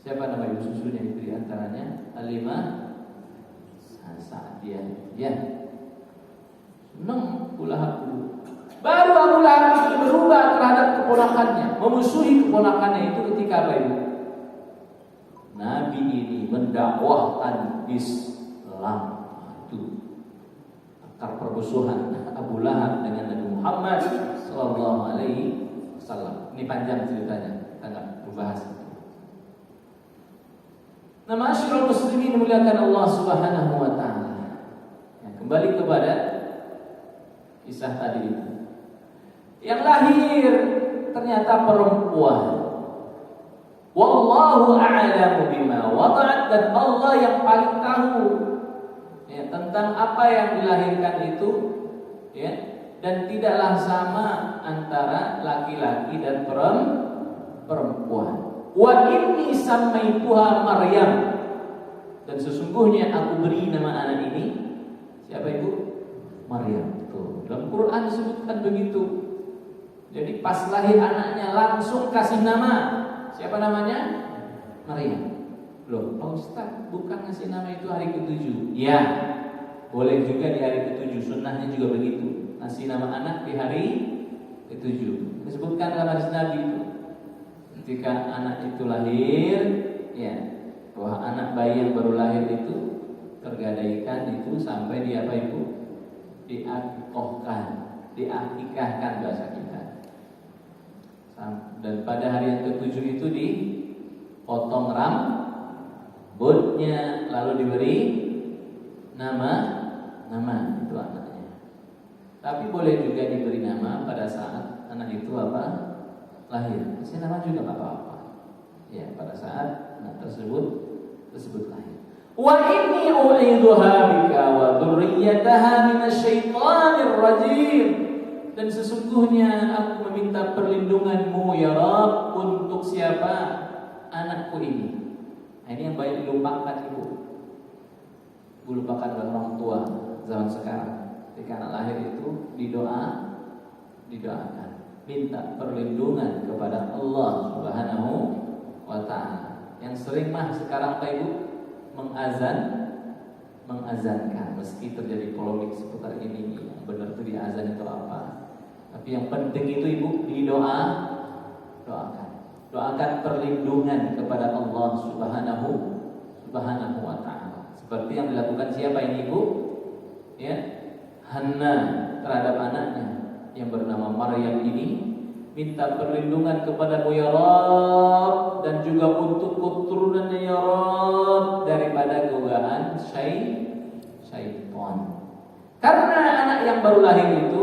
Siapa nama ibu susunya itu diantaranya? Halimah Sa'diyah. Ya. Senang Abu Lahab dulu. Baru Abu Lahab itu berubah terhadap keponakannya, memusuhi keponakannya itu ketika apa itu? Nabi ini mendakwahkan Islam. Itu akar permusuhan Abu Lahab dengan Nabi Muhammad sallallahu alaihi wasallam. Ini panjang ceritanya, kita enggak membahas itu. Nah, ma'asyiral muslimin dimuliakan Allah Subhanahu wa taala. Ya, kembali kepada kisah tadi itu. Yang lahir ternyata perempuan. Wallahu a'lamu bima wada'at, dan Allah yang paling tahu, ya, tentang apa yang dilahirkan itu, ya, dan tidaklah sama antara laki-laki dan perempuan. Wa inni samaituha Maryam, dan sesungguhnya aku beri nama anak ini siapa Ibu? Maryam. Tuh, dalam Quran disebutkan begitu. Jadi pas lahir anaknya langsung kasih nama. Siapa namanya? Maryam. Loh, Pak Ustaz, bukan ngasih nama itu hari ke-7? Ya, boleh juga di hari ke-7. Sunnahnya juga begitu. Ngasih nama anak di hari ke-7. Disebutkan dalam hadis Nabi itu. Ketika anak itu lahir, ya, bahwa anak bayi yang baru lahir itu tergadaikan itu sampai di apa Ibu? diakikahkan, diakikahkan bahasa kita. Dan pada hari yang ke-7 itu dipotong rambutnya, lalu diberi nama itu anaknya. Tapi boleh juga diberi nama pada saat anak itu lahir. Kasih nama juga nggak apa-apa. Ya, pada saat anak tersebut lahir. Wa inni u'idzuha bika wa dzurriyyataha minasyaitonir rajim. Dan sesungguhnya aku meminta perlindunganmu ya Rabb untuk siapa? Anakku ini. Nah, ini yang banyak dilupakan ibu. Lupakan oleh orang tua zaman sekarang. Ketika anak lahir itu didoakan, minta perlindungan kepada Allah Subhanahu wa ta'ala. Yang sering sekarang Pak Ibu mengazankan, meski terjadi polemik seputar ini, yang benar itu diazan itu apa. Tapi yang penting itu Ibu doakan perlindungan kepada Allah Subhanahu wa ta'ala. Seperti yang dilakukan siapa ini Ibu? Ya, Hana terhadap anaknya yang bernama Maryam ini, minta perlindungan kepadamu ya Rabb, dan juga untuk keturunannya ya Rabb daripada godaan syaitan. Karena anak yang baru lahir itu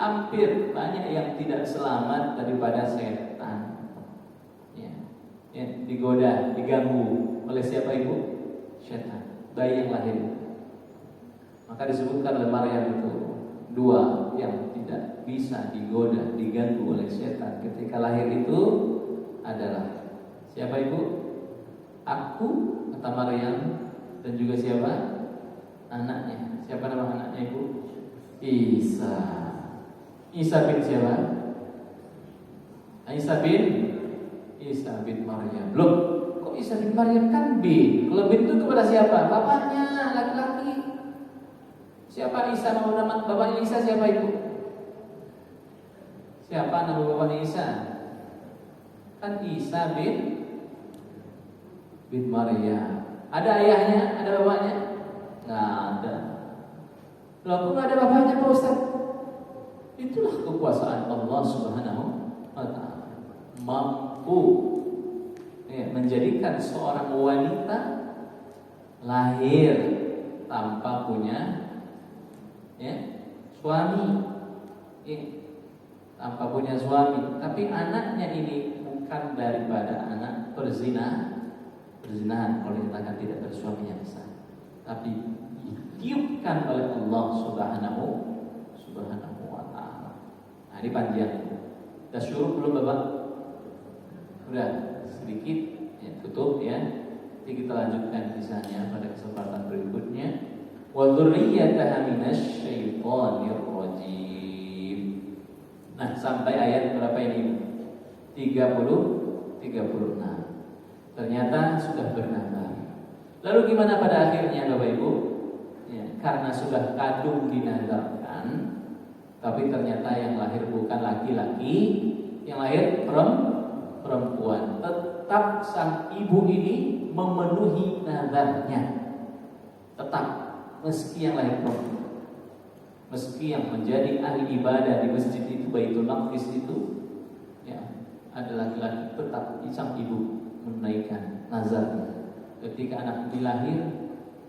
hampir banyak yang tidak selamat daripada setan. Ya, digoda, diganggu oleh siapa Ibu? Setan. Bayi yang lahir. Maka disebutkan oleh Maryam itu 2 yang tidak bisa digoda, diganggu oleh setan ketika lahir itu adalah siapa Ibu? Aku, kata Maryam, dan juga siapa? Anaknya. Siapa nama anaknya Ibu? Isa. Isa bin siapa? Isa bin Maryam. Loh, kok Isa bin Maryam kan bin? Kalau bin itu kepada siapa? Bapaknya, laki-laki. Siapa Isa, nama bapaknya Isa siapa Ibu? Siapa nama bapaknya Isa? Kan Isa bin Maryam. Ada ayahnya? Ada bapaknya? Nggak ada. Loh, kok nggak ada bapaknya Pak Ustaz? Itulah kekuasaan Allah Subhanahu wa ta'ala, mampu menjadikan seorang wanita lahir tanpa punya suami, tanpa punya suami. Tapi anaknya ini bukan daripada anak perzinahan, kalau dikatakan tidak bersuami yang sah, tapi ditiupkan oleh Allah Subhanahu wa ta'ala. Nah, ini panjang. Kita syuruh belum Bapak? Udah sedikit ya, tutup ya. Nanti kita lanjutkan kisahnya pada kesempatan berikutnya. Wa dzurriyyataha minasyaitonir rajim. Nah, sampai ayat berapa ini? 36. Ternyata sudah bernambah. Lalu gimana pada akhirnya Bapak Ibu? Ya, karena sudah kadung dinazarkan, tapi ternyata yang lahir bukan laki-laki, yang lahir perempuan. Tetap sang ibu ini memenuhi nazarnya. Tetap, meski yang lahir perempuan, meski yang menjadi ahli ibadah di masjid itu, Baitul Maqdis itu ya, ada laki-laki, tetap sang ibu menunaikan nazarnya. Ketika anak ini lahir,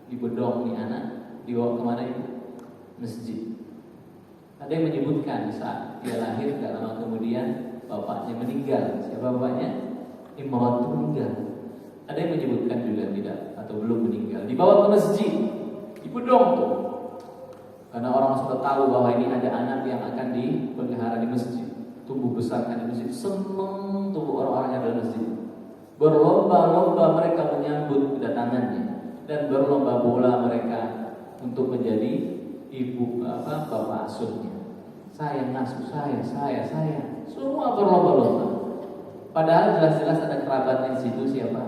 dibedong nih anak, dibawa kemana itu? Masjid. Ada yang menyebutkan saat dia lahir, gak lama kemudian bapaknya meninggal. Siapa bapaknya? Imran meninggal. Ada yang menyebutkan juga tidak, atau belum meninggal. Dibawa ke masjid, dibedong tuh. Karena orang sudah tahu bahwa ini ada anak yang akan dipelihara di masjid, tumbuh besarkan di masjid. Senang tubuh orang-orangnya dalam masjid. Berlomba-lomba mereka menyambut kedatangannya, dan berlomba bola mereka untuk menjadi ibu bapak asuhnya. Saya ngasuh saya. Semua berlomba-lomba. Padahal jelas-jelas ada kerabatnya di situ siapa?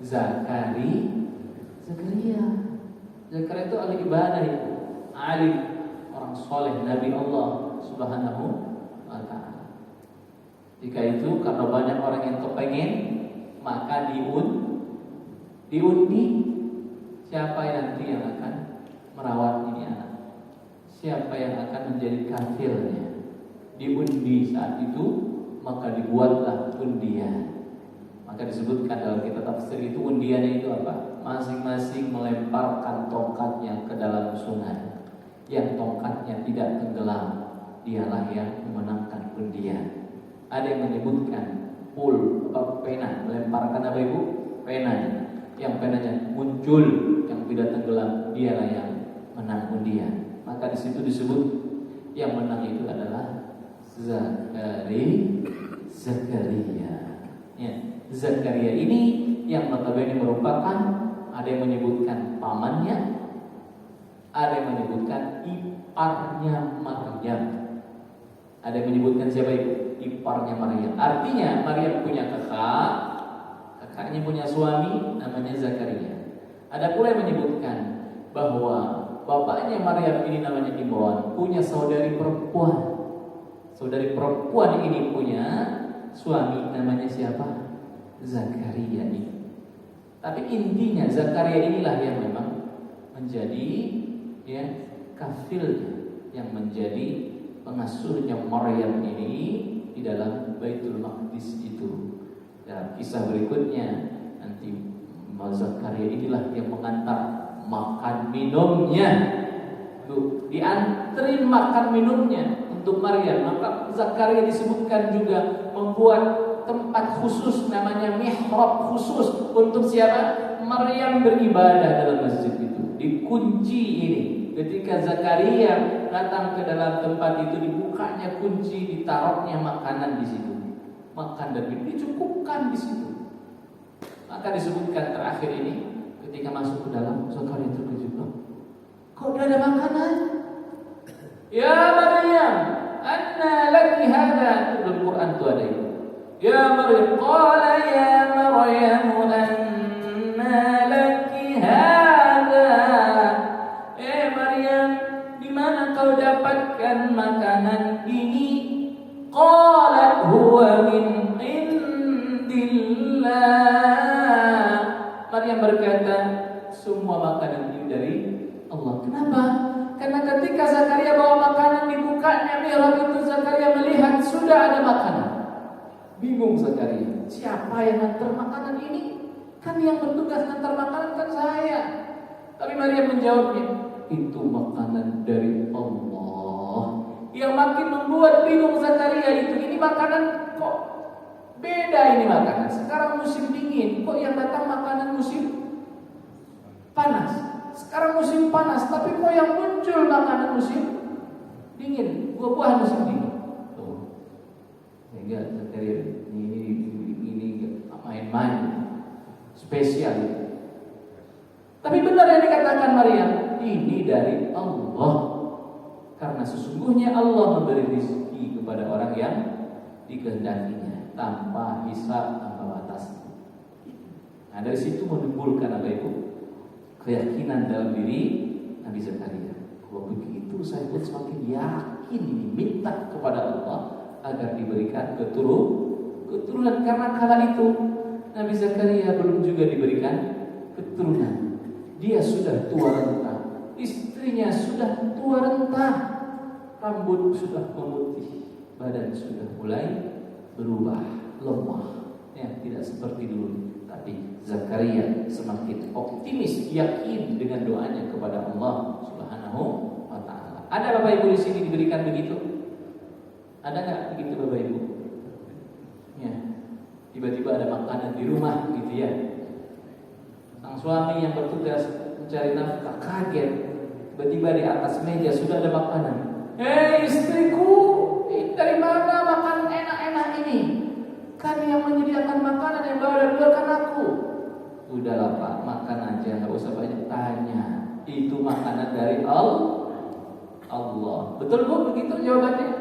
Zakaria. Zakaria itu ahli ibadah itu, alim, orang soleh, Nabi Allah Subhanahu wa ta'ala. Jika itu karena banyak orang yang kepengen, maka diundi siapa yang nanti yang akan merawat ini anak. siapa yang akan menjadi kafilnya. Diundi saat itu, maka dibuatlah undian. Maka disebutkan dalam kitab tafsir itu undiannya itu apa? Masing-masing melemparkan tongkatnya ke dalam sungai. Yang tongkatnya tidak tenggelam, dialah yang memenangkan undian. Ada yang menyebutkan pena, melemparkan apa ibu? Pena. Yang penanya muncul, yang tidak tenggelam, dialah yang menang undian. Maka di situ disebut yang menang itu adalah Zakaria. Ya, Zakaria ini yang notabene merupakan, ada yang menyebutkan pamannya, ada yang menyebutkan iparnya Maryam. Ada yang menyebutkan siapa itu? Iparnya Maryam. Artinya Maryam punya kakak, kakaknya punya suami namanya Zakaria. Ada pula yang menyebutkan bahwa bapaknya Maryam ini namanya Imran, punya saudari perempuan. Saudari perempuan ini punya suami namanya siapa? Zakaria ini. Tapi intinya Zakaria inilah yang memang menjadi kafilnya, yang menjadi pengasuhnya Maryam ini di dalam Baitul Maqdis itu. Dalam kisah berikutnya nanti Zakaria inilah yang mengantar makan minumnya. Tuh, dianterin makan minumnya untuk Maryam. Maka Zakaria disebutkan juga membuat tempat khusus namanya mihrab khusus untuk siapa? Maryam beribadah dalam masjid itu. Dikunci ini. Ketika Zakaria datang ke dalam tempat itu, dibukanya kunci, ditaruhnya makanan di situ. Makan dan minum dicukupkan di situ. Maka disebutkan terakhir ini, ketika masuk ke dalam, Zakaria terkejut. Kok udah ada makanan? Ya Maryam, anna laki hadha. Itu dalam Quran tuh ada itu. Ya Maryam, qala ya Maryam, anna laki hadha. Maryam, di mana kau dapatkan makanan ini? Qalat huwa min indillah. Maryam berkata, semua makanan ini dari Allah. Kenapa? Karena ketika Zakaria bawa makanan, dibukanya mihrab itu, Zakaria melihat sudah ada makanan. Bingung Zakaria, siapa yang hantar makanan ini? Kan yang bertugas hantar makanan kan saya. Tapi Maryam menjawabnya, itu makanan dari Allah. Yang makin membuat bingung Zakaria itu, ini makanan kok beda ini makanan. Sekarang musim dingin, kok yang datang makanan musim panas. Sekarang musim panas, tapi kok yang muncul makanan musim dingin, buah-buahan musim dingin. Tuh. Sehingga Zakaria ini main-main, spesial. Tapi benar yang dikatakan Maryam, ini dari Allah. Karena sesungguhnya Allah memberi rezeki kepada orang yang dikehendakinya tanpa hisab, tanpa batas. Nah, dari situ menimbulkan apa itu? Keyakinan dalam diri Nabi Zakaria. Kalau begitu saya pun semakin yakin ini, minta kepada Allah agar diberikan keturunan. Karena kala itu Nabi Zakaria belum juga diberikan keturunan. Dia sudah tua renta, istrinya sudah tua renta, rambut sudah memutih, badan sudah mulai berubah, lemah, ya tidak seperti dulu. Tapi Zakaria semakin optimis, yakin dengan doanya kepada Allah Subhanahu wa Ta'ala. Ada Bapak Ibu di sini diberikan begitu? Ada nggak begitu Bapak Ibu? Ya, tiba-tiba ada makanan di rumah, gitu ya. Sang suami yang bertugas mencari nafkah kaget, tiba-tiba di atas meja sudah ada makanan. Istriku, dari mana makan enak-enak ini? Kan yang menyediakan makanan yang bawa dari kan aku. Udahlah Pak, makan aja, nggak usah banyak tanya. Itu makanan dari Allah. Betul Bu, begitu jawabannya?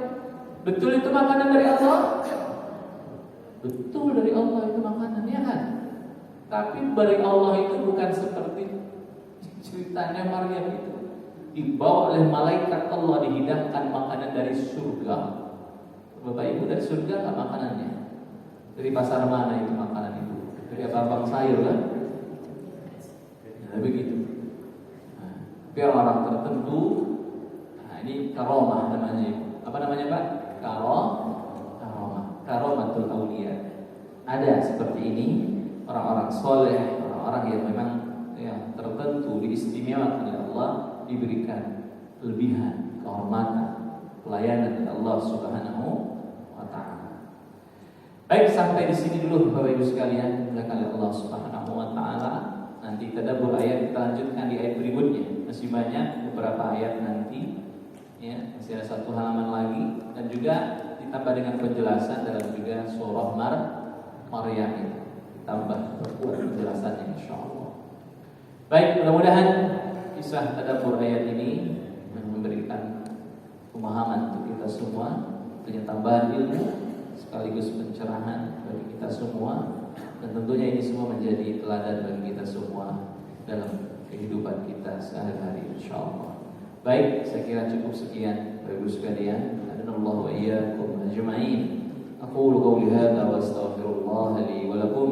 Betul itu makanan dari Allah? Betul dari Allah itu makanan, ya kan? Tapi dari Allah itu bukan seperti ceritanya Maryam itu. Dibawa oleh malaikat Allah, dihidangkan makanan dari surga. Bapak Ibu, dari surga nggak makanannya? Dari pasar mana itu makanan itu? Dari abang sayur kan? Nah, begitu. Nah, biar orang tertentu. Nah, ini karomah namanya. Apa namanya Pak? Karomatul aulia. Ada seperti ini orang-orang soleh, orang-orang yang memang yang tertentu diistimewakan oleh Allah, diberikan kelebihan, kehormatan, pelayanan dari Allah Subhanahu wa taala. Baik, sampai di sini dulu Bapak Ibu sekalian, dimuliakan oleh Allah Subhanahu wa taala. Nanti tadabbur ayat kita lanjutkan di ayat berikutnya. Masih banyak beberapa ayat nanti, ya, masih ada 1 halaman lagi, dan juga ditambah dengan penjelasan dalam juga surah Maryam ini. Ditambah perkuat penjelasannya insyaallah. Baik, mudah-mudahan kisah tadabbur ayat ini memberikan pemahaman untuk kita semua, punya tambahan ilmu sekaligus pencerahan bagi kita semua, dan tentunya ini semua menjadi teladan bagi kita semua dalam kehidupan kita sehari-hari insyaallah. Baik, saya kira cukup sekian Bapak Ibu sekalian. Adanallahu wa iyyakum ajma'in. Aqulu qawli hadza wa astaghfirullah li wa lakum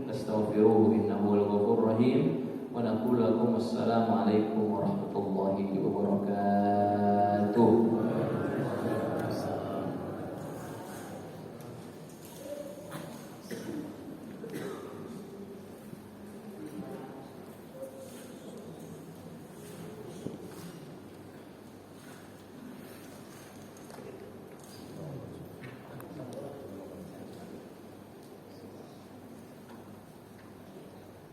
fastaghfiruhu innahu al-ghafurur rahim. Wa naqulu lakum assalamu alaikum warahmatullahi wabarakatuh.